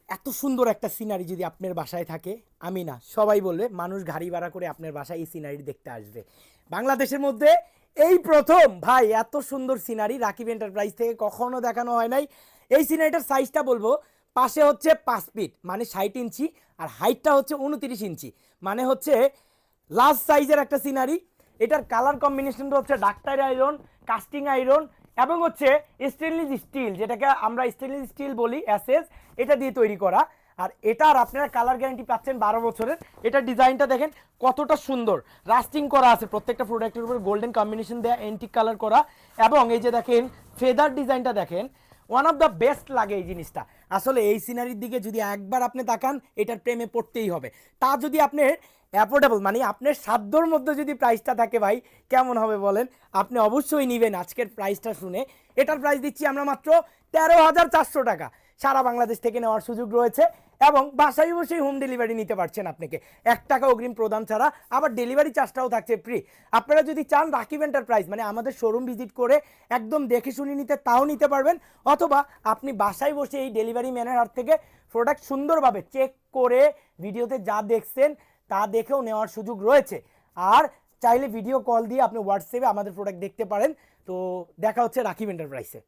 এত সুন্দর একটা সিনারি যদি আপনার বাসায় থাকে, আমি না সবাই বলবে মানুষ গাড়ি ভাড়া করে আপনার বাসায় এই সিনারি দেখতে আসবে। বাংলাদেশের মধ্যে এই প্রথম ভাই এত সুন্দর সিনারি রাকিব এন্টারপ্রাইজ থেকে কখনো দেখানো হয় নাই। এই সিনারিটার সাইজটা বলবো, পাশে হচ্ছে 5 ফিট মানে 60 ইঞ্চি, আর হাইটটা হচ্ছে 29 ইঞ্চি, মানে হচ্ছে লার্জ সাইজের একটা সিনারি। এটার কালার কম্বিনেশনটা হচ্ছে ডাক্তার আয়রন, কাস্টিং আয়রন এবং হচ্ছে স্টেনলেস স্টিল, যেটাকে আমরা স্টেনলেস স্টিল বলি এসএস, এটা দিয়ে তৈরি করা। আর এটার আপনারা কালার গ্যারান্টি পাচ্ছেন 12 বছরের। এটার ডিজাইনটা দেখেন কতটা সুন্দর, রাস্টিং করা আছে প্রত্যেকটা প্রোডাক্টের উপর, গোল্ডেন কম্বিনেশন দেওয়া, এন্টিক কালার করা। এবং এই যে দেখেন ফেদার ডিজাইনটা দেখেন, ওয়ান অফ দ্য বেস্ট লাগে এই জিনিসটা। আসলে এই সিনারির দিকে যদি একবার আপনি তাকান, এটার প্রেমে পড়তেই হবে। তা যদি আপনার অ্যাফোর্ডেবল মানে আপনার সাধ্যর মধ্যে যদি প্রাইসটা থাকে ভাই, কেমন হবে বলেন? আপনি অবশ্যই নেবেন আজকের প্রাইসটা শুনে। এটার প্রাইস দিচ্ছি আমরা মাত্র 13,400 টাকা। সারা বাংলাদেশ থেকে নেওয়ার সুযোগ রয়েছে এবং বাসায় বসেই হোম ডেলিভারি নিতে পারছেন আপনাকে 1 টাকা অগ্রিম প্রদান ছাড়া। আবার ডেলিভারি চার্জটাও থাকছে ফ্রি। আপনারা যদি চান রাকিব এন্টারপ্রাইজ মানে আমাদের শোরুম ভিজিট করে একদম দেখে শুনে নিতে, তাও নিতে পারবেন। অথবা আপনি বাসায় বসে এই ডেলিভারি ম্যানের হাত থেকে প্রোডাক্ট সুন্দরভাবে চেক করে ভিডিওতে যা দেখছেন তা দেখেও নেওয়ার সুযোগ রয়েছে। আর চাইলে ভিডিও কল দিয়ে আপনি হোয়াটসঅ্যাপে আমাদের প্রোডাক্ট দেখতে পারেন। তো দেখা হচ্ছে রাকিব এন্টারপ্রাইজে।